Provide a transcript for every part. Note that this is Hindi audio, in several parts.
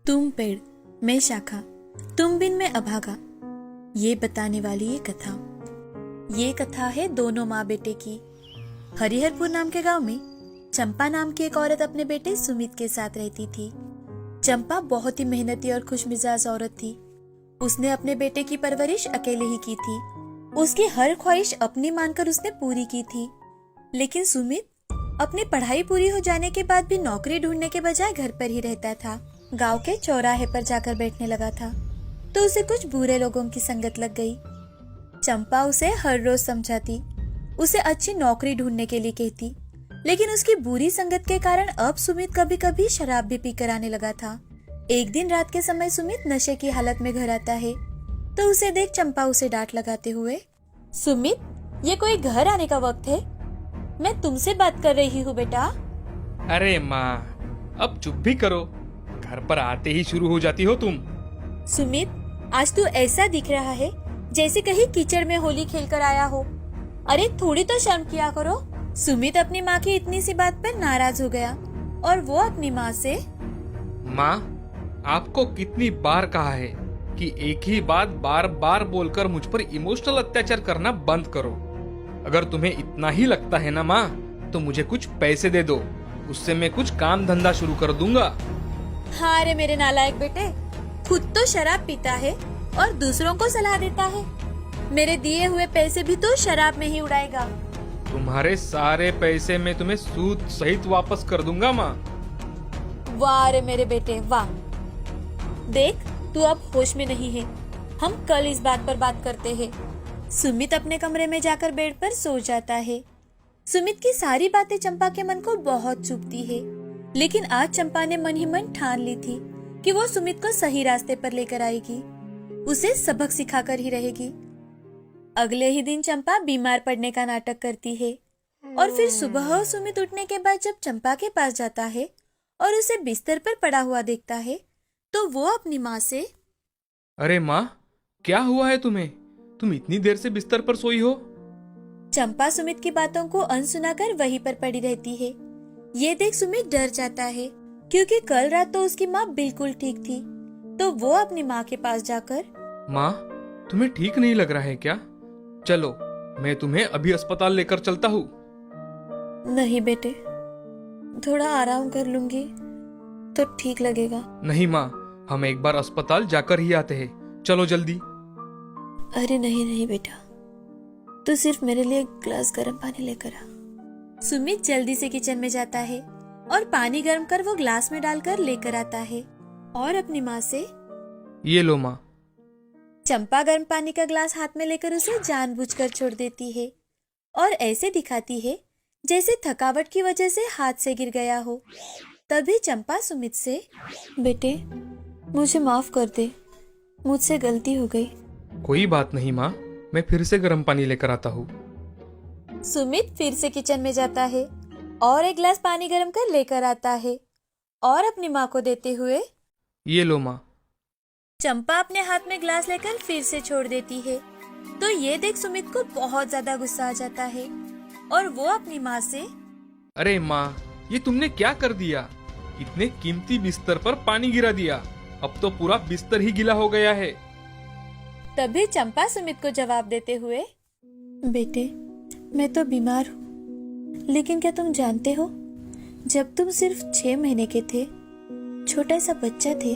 तुम पेड़ मैं शाखा, तुम बिन मैं अभागा, ये बताने वाली ये कथा है दोनों माँ बेटे की। हरिहरपुर नाम के गांव में चंपा नाम की एक औरत अपने बेटे सुमित के साथ रहती थी। चंपा बहुत ही मेहनती और खुशमिजाज औरत थी। उसने अपने बेटे की परवरिश अकेले ही की थी। उसकी हर ख्वाहिश अपनी मानकर उसने पूरी की थी। लेकिन सुमित अपनी पढ़ाई पूरी हो जाने के बाद भी नौकरी ढूंढने के बजाय घर पर ही रहता था। गांव के चौराहे पर जाकर बैठने लगा था तो उसे कुछ बुरे लोगों की संगत लग गई। चंपा उसे हर रोज समझाती, उसे अच्छी नौकरी ढूंढने के लिए कहती, लेकिन उसकी बुरी संगत के कारण अब सुमित कभी कभी शराब भी पीकर आने लगा था। एक दिन रात के समय सुमित नशे की हालत में घर आता है तो उसे देख चंपा उसे डांट लगाते हुए, सुमित ये कोई घर आने का वक्त है? मैं तुमसे बात कर रही हूँ बेटा। अरे माँ, अब चुप भी करो, घर पर आते ही शुरू हो जाती हो तुम। सुमित आज तू ऐसा दिख रहा है जैसे कहीं कीचड़ में होली खेल कर आया हो। अरे थोड़ी तो शर्म किया करो। सुमित अपनी माँ की इतनी सी बात पर नाराज हो गया और वो अपनी माँ से, माँ, आपको कितनी बार कहा है कि एक ही बात बार बार बोलकर मुझ पर इमोशनल अत्याचार करना बंद करो। अगर तुम्हें इतना ही लगता है ना माँ, तो मुझे कुछ पैसे दे दो, उससे मैं कुछ काम धंधा शुरू कर दूंगा। हाँ रे मेरे नालायक बेटे, खुद तो शराब पीता है और दूसरों को सलाह देता है। मेरे दिए हुए पैसे भी तो शराब में ही उड़ाएगा। तुम्हारे सारे पैसे मैं तुम्हें सूद सहित वापस कर दूंगा माँ। वाह रे मेरे बेटे वाह। देख तू अब होश में नहीं है, हम कल इस बात पर बात करते हैं। सुमित अपने कमरे में जाकर बेड पर सो जाता है। सुमित की सारी बातें चंपा के मन को बहुत चुभती है, लेकिन आज चंपा ने मन ही मन ठान ली थी कि वो सुमित को सही रास्ते पर लेकर आएगी, उसे सबक सिखाकर ही रहेगी। अगले ही दिन चंपा बीमार पड़ने का नाटक करती है और फिर सुबह सुमित उठने के बाद जब चंपा के पास जाता है और उसे बिस्तर पर पड़ा हुआ देखता है तो वो अपनी माँ से, अरे माँ, क्या हुआ है तुम्हें? तुम इतनी देर से बिस्तर पर सोई हो? चंपा सुमित की बातों को अनसुना कर वहीं पर पड़ी रहती है। ये देख सुमित डर जाता है क्योंकि कल रात तो उसकी माँ बिल्कुल ठीक थी। तो वो अपनी माँ के पास जाकर, माँ, तुम्हें ठीक नहीं लग रहा है क्या? चलो, मैं तुम्हें अभी अस्पताल लेकर चलता हूँ। नहीं बेटे, थोड़ा आराम कर लूंगी तो ठीक लगेगा। नहीं माँ, हम एक बार अस्पताल जाकर ही आते हैं, चलो जल्दी। अरे नहीं नहीं बेटा, तू सिर्फ मेरे लिए एक ग्लास गर्म पानी लेकर आ। सुमित जल्दी से किचन में जाता है और पानी गर्म कर वो ग्लास में डालकर लेकर आता है और अपनी माँ से, ये लो माँ। चंपा गर्म पानी का ग्लास हाथ में लेकर उसे जानबूझकर छोड़ देती है और ऐसे दिखाती है जैसे थकावट की वजह से हाथ से गिर गया हो। तभी चंपा सुमित से, बेटे मुझे माफ कर दे, मुझसे गलती हो गई। कोई बात नहीं माँ, मैं फिर से गर्म पानी लेकर आता हूँ। सुमित फिर से किचन में जाता है और एक गिलास पानी गर्म कर लेकर आता है और अपनी माँ को देते हुए, ये लो माँ। चंपा अपने हाथ में ग्लास लेकर फिर से छोड़ देती है। तो ये देख सुमित को बहुत ज्यादा गुस्सा आ जाता है और वो अपनी माँ से, अरे माँ, ये तुमने क्या कर दिया? इतने कीमती बिस्तर पर पानी गिरा दिया, अब तो पूरा बिस्तर ही गीला हो गया है। तभी चंपा सुमित को जवाब देते हुए, बेटे मैं तो बीमार हूँ, लेकिन क्या तुम जानते हो, जब तुम सिर्फ 6 महीने के थे, छोटा सा बच्चा थे,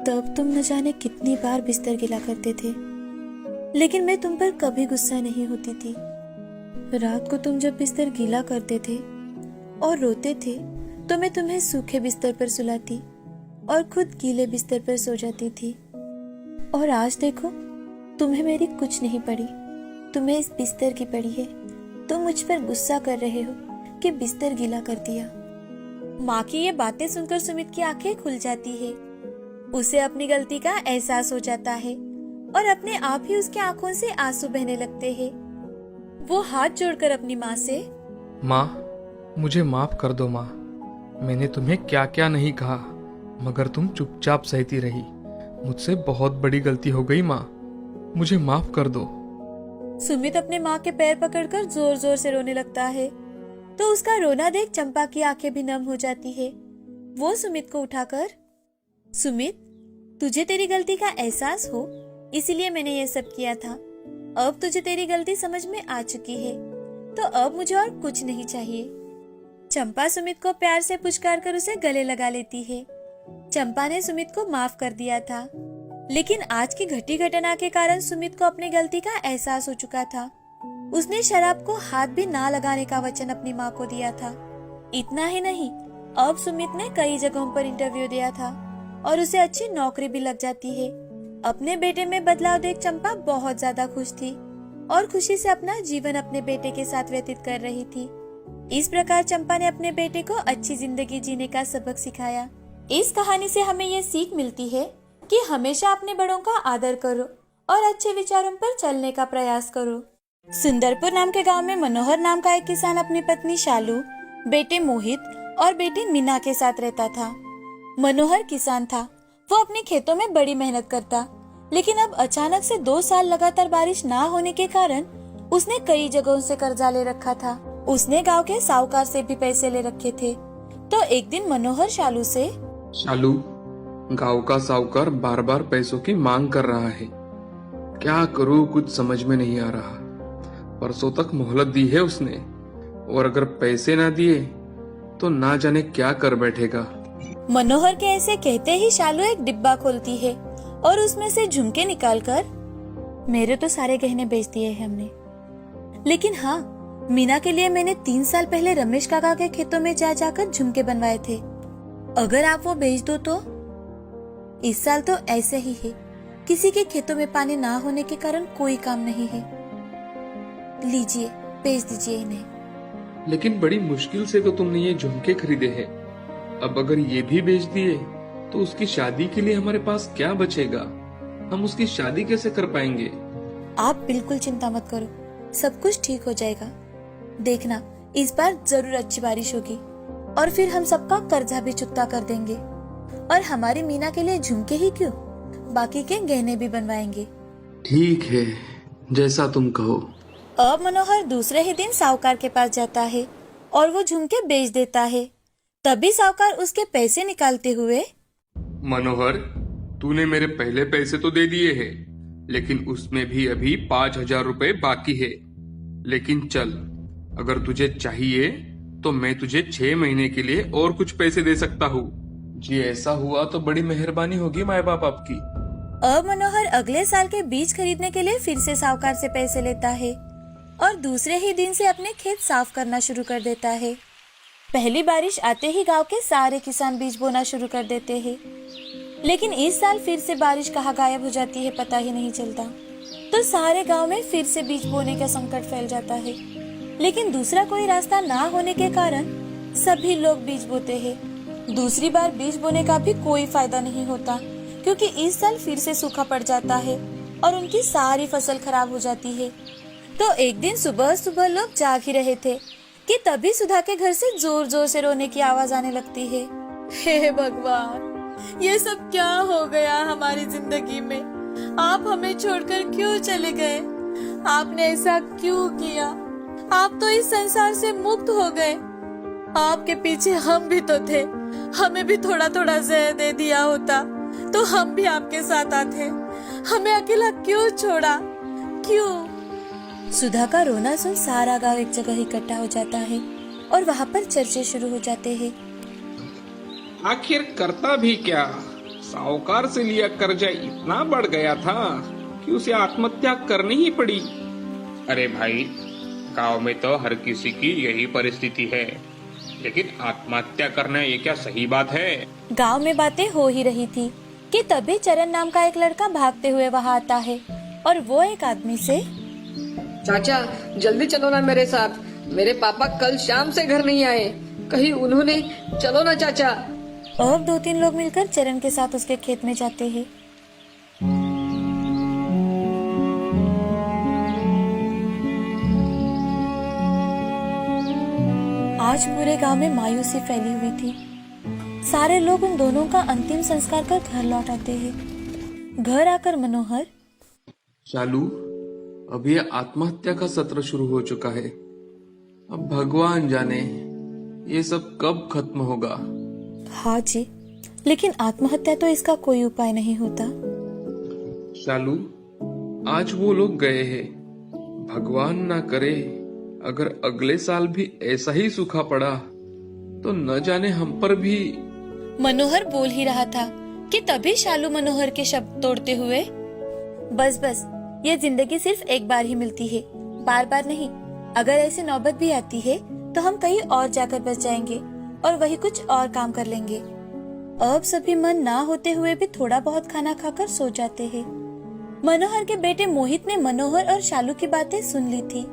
तब तुम न जाने कितनी बार बिस्तर गिला करते थे, लेकिन मैं तुम पर कभी गुस्सा नहीं होती थी। रात को तुम जब बिस्तर गीला करते थे और रोते थे तो मैं तुम्हें सूखे बिस्तर पर सुलाती और खुद गीले बिस्तर पर सो जाती थी। और आज देखो, तुम्हें मेरी कुछ नहीं पड़ी, तुम्हें इस बिस्तर की पड़ी है। तुम मुझ पर गुस्सा कर रहे हो कि बिस्तर गीला कर दिया। माँ की ये बातें सुनकर सुमित की आंखें खुल जाती है। उसे अपनी गलती का एहसास हो जाता है और अपने आप ही उसकी आंखों से आंसू बहने लगते हैं। वो हाथ जोड़कर अपनी माँ से, माँ, मुझे माफ कर दो माँ, मैंने तुम्हें क्या क्या नहीं कहा, मगर तुम चुपचाप सहती रही। मुझसे बहुत बड़ी गलती हो गई माँ, मुझे माफ कर दो। सुमित अपने माँ के पैर पकड़कर जोर जोर से रोने लगता है तो उसका रोना देख चंपा की आंखें भी नम हो जाती है। वो सुमित को उठाकर, सुमित, तुझे तेरी गलती का एहसास हो, इसीलिए मैंने ये सब किया था। अब तुझे तेरी गलती समझ में आ चुकी है, तो अब मुझे और कुछ नहीं चाहिए। चंपा सुमित को प्यार से पुचकार कर उसे गले लगा लेती है। चंपा ने सुमित को माफ कर दिया था, लेकिन आज की घटी घटना के कारण सुमित को अपनी गलती का एहसास हो चुका था। उसने शराब को हाथ भी ना लगाने का वचन अपनी माँ को दिया था। इतना ही नहीं, अब सुमित ने कई जगहों पर इंटरव्यू दिया था और उसे अच्छी नौकरी भी लग जाती है। अपने बेटे में बदलाव देख चंपा बहुत ज्यादा खुश थी और खुशी से अपना जीवन अपने बेटे के साथ व्यतीत कर रही थी। इस प्रकार चंपा ने अपने बेटे को अच्छी जिंदगी जीने का सबक सिखाया। इस कहानी से हमें ये सीख मिलती है कि हमेशा अपने बड़ों का आदर करो और अच्छे विचारों पर चलने का प्रयास करो। सुंदरपुर नाम के गांव में मनोहर नाम का एक किसान अपनी पत्नी शालू, बेटे मोहित और बेटी मीना के साथ रहता था। मनोहर किसान था। वो अपने खेतों में बड़ी मेहनत करता, लेकिन अब अचानक से 2 साल लगातार बारिश ना होने के कारण उसने कई जगहों से कर्जा ले रखा था। उसने गांव के साहूकार से भी पैसे ले रखे थे। तो एक दिन मनोहर शालू से, शालू, गांव का साहूकार बार बार पैसों की मांग कर रहा है। क्या करूं, कुछ समझ में नहीं आ रहा। परसों तक मोहलत दी है उसने, और अगर पैसे ना दिए तो ना जाने क्या कर बैठेगा। मनोहर के ऐसे कहते ही शालू एक डिब्बा खोलती है और उसमें से झुमके निकालकर, मेरे तो सारे गहने बेच दिए हैं हमने, लेकिन हाँ, मीना के लिए मैंने 3 साल पहले रमेश काका के खेतों में जा जाकर झुमके बनवाए थे। अगर आप वो बेच दो तो। इस साल तो ऐसे ही है, किसी के खेतों में पानी ना होने के कारण कोई काम नहीं है। लीजिए, बेच दीजिए इन्हें। लेकिन बड़ी मुश्किल से तो तुमने ये झुमके खरीदे हैं। अब अगर ये भी बेच दिए तो उसकी शादी के लिए हमारे पास क्या बचेगा? हम उसकी शादी कैसे कर पाएंगे? आप बिल्कुल चिंता मत करो, सब कुछ ठीक हो जाएगा। देखना, इस बार जरूर अच्छी बारिश होगी और फिर हम सबका कर्जा भी चुकता कर देंगे। और हमारी मीना के लिए झुमके ही क्यों, बाकी के गहने भी बनवाएंगे। ठीक है, जैसा तुम कहो। अब मनोहर दूसरे ही दिन साहूकार के पास जाता है और वो झुमके बेच देता है। तभी साहूकार उसके पैसे निकालते हुए, मनोहर, तूने मेरे पहले पैसे तो दे दिए हैं, लेकिन उसमें भी अभी 5,000 रुपए बाकी है। लेकिन चल, अगर तुझे चाहिए तो मैं तुझे 6 महीने के लिए और कुछ पैसे दे सकता हूँ। जी, ऐसा हुआ तो बड़ी मेहरबानी होगी माए बाप आपकी। अब मनोहर अगले साल के बीज खरीदने के लिए फिर से साहूकार से पैसे लेता है और दूसरे ही दिन से अपने खेत साफ करना शुरू कर देता है। पहली बारिश आते ही गांव के सारे किसान बीज बोना शुरू कर देते हैं, लेकिन इस साल फिर से बारिश कहाँ गायब हो जाती है पता ही नहीं चलता। तो सारे गांव में फिर से बीज बोने का संकट फैल जाता है, लेकिन दूसरा कोई रास्ता ना होने के कारण सभी लोग बीज बोते हैं। दूसरी बार बीज बोने का भी कोई फायदा नहीं होता, क्योंकि इस साल फिर से सूखा पड़ जाता है और उनकी सारी फसल खराब हो जाती है। तो एक दिन सुबह सुबह लोग जाग ही रहे थे कि तभी सुधा के घर से जोर जोर से रोने की आवाज आने लगती है। हे भगवान, ये सब क्या हो गया हमारी जिंदगी में? आप हमें छोड़कर क्यों चले गए? आपने ऐसा क्यों किया? आप तो इस संसार से मुक्त हो गए। आपके पीछे हम भी तो थे, हमें भी थोड़ा थोड़ा जहर दे दिया होता तो हम भी आपके साथ आते। हमें अकेला क्यों छोड़ा, क्यों? सुधा का रोना सुन सारा गांव एक जगह इकट्ठा हो जाता है और वहाँ पर चर्चे शुरू हो जाते हैं। आखिर करता भी क्या? साहूकार से लिया कर्जा इतना बढ़ गया था कि उसे आत्महत्या करनी ही पड़ी। अरे भाई, गांव में तो हर किसी की यही परिस्थिति है, लेकिन आत्महत्या करना ये क्या सही बात है? गांव में बातें हो ही रही थी कि तभी चरण नाम का एक लड़का भागते हुए वहाँ आता है और वो एक आदमी से, चाचा जल्दी चलो ना मेरे साथ, मेरे पापा कल शाम से घर नहीं आए, कहीं उन्होंने, चलो ना चाचा। अब 2-3 लोग मिलकर चरण के साथ उसके खेत में जाते हैं। आज पूरे गांव में मायूसी फैली हुई थी। सारे लोग उन दोनों का अंतिम संस्कार कर घर लौट आते हैं। घर आकर मनोहर, शालू, अब ये आत्महत्या का सत्र शुरू हो चुका है। अब भगवान जाने ये सब कब खत्म होगा। हाँ जी, लेकिन आत्महत्या तो इसका कोई उपाय नहीं होता। शालू, आज वो लोग गए हैं। भगवान ना करे अगर अगले साल भी ऐसा ही सूखा पड़ा तो न जाने हम पर भी। मनोहर बोल ही रहा था कि तभी शालू मनोहर के शब्द तोड़ते हुए, बस बस, ये जिंदगी सिर्फ एक बार ही मिलती है, बार बार नहीं। अगर ऐसी नौबत भी आती है तो हम कहीं और जाकर बस जाएंगे और वही कुछ और काम कर लेंगे। अब सभी मन ना होते हुए भी थोड़ा बहुत खाना खाकर सो जाते हैं। मनोहर के बेटे मोहित ने मनोहर और शालू की बातें सुन ली थी।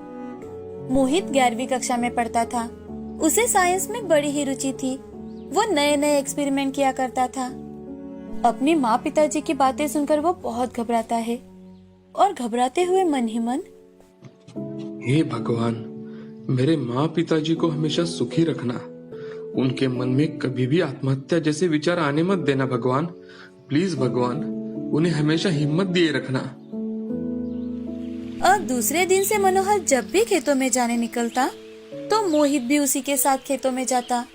मोहित 11वीं कक्षा में पढ़ता था। उसे साइंस में बड़ी ही रुचि थी। वो नए नए एक्सपेरिमेंट किया करता था। अपनी माँ पिताजी की बातें सुनकर वो बहुत घबराता है और घबराते हुए मन ही मन, हे भगवान, मेरे माँ पिताजी को हमेशा सुखी रखना। उनके मन में कभी भी आत्महत्या जैसे विचार आने मत देना भगवान। प्लीज भगवान, उन्हें हमेशा हिम्मत दिए रखना। अब दूसरे दिन से मनोहर जब भी खेतों में जाने निकलता तो मोहित भी उसी के साथ खेतों में जाता।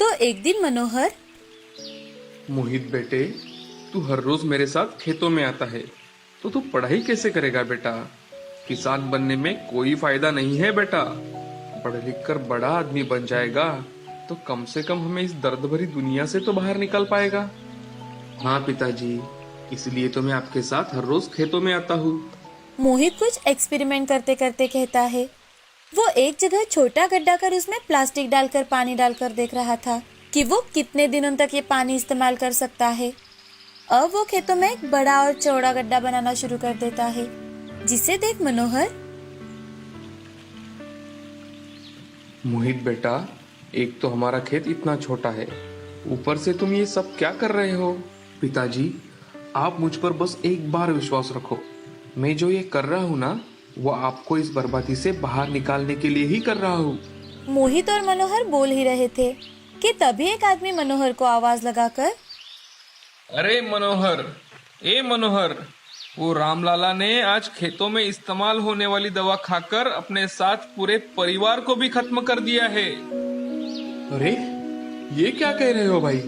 तो एक दिन मनोहर, मोहित बेटे, तू हर रोज मेरे साथ खेतों में आता है तो तू पढ़ाई कैसे करेगा बेटा? किसान बनने में कोई फायदा नहीं है बेटा। पढ़ लिख कर बड़ा आदमी बन जाएगा तो कम से कम हमें इस दर्द भरी दुनिया से तो बाहर निकल पाएगा। हाँ पिताजी, इसलिए तो मैं आपके साथ हर रोज खेतों में आता हूँ। मोहित कुछ एक्सपेरिमेंट करते करते कहता है। वो एक जगह छोटा गड्ढा कर उसमें प्लास्टिक डालकर पानी डालकर देख रहा था कि वो कितने दिनों तक ये पानी इस्तेमाल कर सकता है। अब वो खेतों में एक बड़ा और चौड़ा गड्ढा बनाना शुरू कर देता है, जिसे देख मनोहर, मोहित बेटा, एक तो हमारा खेत इतना छोटा है, ऊपर से तुम ये सब क्या कर रहे हो? पिताजी, आप मुझ पर बस एक बार विश्वास रखो। मैं जो ये कर रहा हूँ ना, वो आपको इस बर्बादी से बाहर निकालने के लिए ही कर रहा हूँ। मोहित और मनोहर बोल ही रहे थे कि तभी एक आदमी मनोहर को आवाज लगाकर, अरे मनोहर, ए मनोहर, वो रामलाला ने आज खेतों में इस्तेमाल होने वाली दवा खाकर अपने साथ पूरे परिवार को भी खत्म कर दिया है। अरे ये क्या कह रहे हो भाई?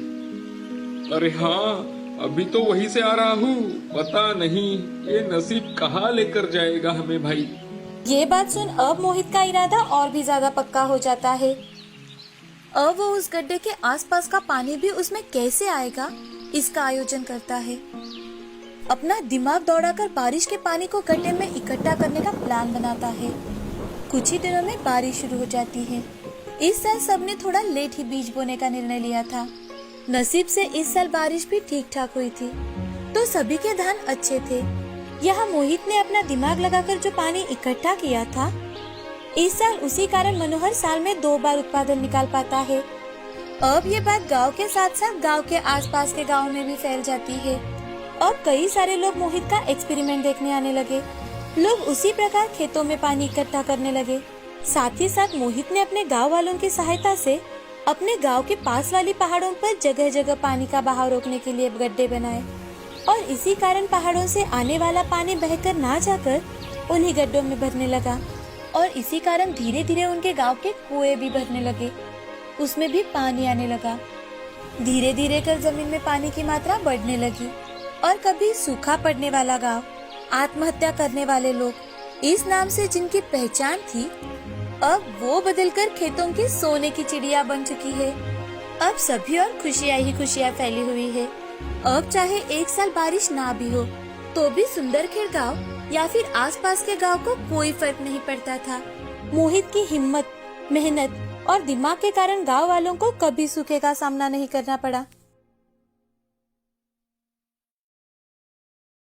अरे हाँ, अभी तो वहीं से आ रहा हूँ। पता नहीं ये नसीब कहाँ लेकर जाएगा हमें भाई। ये बात सुन अब मोहित का इरादा और भी ज्यादा पक्का हो जाता है। अब वो उस गड्ढे के आसपास का पानी भी उसमें कैसे आएगा, इसका आयोजन करता है। अपना दिमाग दौड़ाकर बारिश के पानी को गड्ढे में इकट्ठा करने का प्लान बनाता है। कुछ ही दिनों में बारिश शुरू हो जाती है। इस साल सबने थोड़ा लेट ही बीज बोने का निर्णय लिया था। नसीब से इस साल बारिश भी ठीक ठाक हुई थी, तो सभी के धान अच्छे थे। यहाँ मोहित ने अपना दिमाग लगाकर जो पानी इकट्ठा किया था, इस साल उसी कारण मनोहर साल में 2 बार उत्पादन निकाल पाता है। अब ये बात गांव के साथ साथ गांव के आसपास के गांव में भी फैल जाती है और कई सारे लोग मोहित का एक्सपेरिमेंट देखने आने लगे। लोग उसी प्रकार खेतों में पानी इकट्ठा करने लगे। साथ ही साथ मोहित ने अपने गांव वालों की सहायता से अपने गांव के पास वाली पहाड़ों पर जगह जगह पानी का बहाव रोकने के लिए गड्ढे बनाए और इसी कारण पहाड़ों से आने वाला पानी बहकर ना जाकर उन्हीं गड्ढों में भरने लगा और इसी कारण धीरे धीरे उनके गांव के कुएं भी भरने लगे, उसमें भी पानी आने लगा। धीरे धीरे कर जमीन में पानी की मात्रा बढ़ने लगी और कभी सूखा पड़ने वाला गांव, आत्महत्या करने वाले लोग, इस नाम से जिनकी पहचान थी, अब वो बदलकर खेतों की सोने की चिड़िया बन चुकी है। अब सभी और खुशियाँ ही खुशियाँ फैली हुई है। अब चाहे एक साल बारिश ना भी हो तो भी सुंदरखेड़ गांव या फिर आसपास के गांव को कोई फर्क नहीं पड़ता था। मोहित की हिम्मत, मेहनत और दिमाग के कारण गांव वालों को कभी सूखे का सामना नहीं करना पड़ा।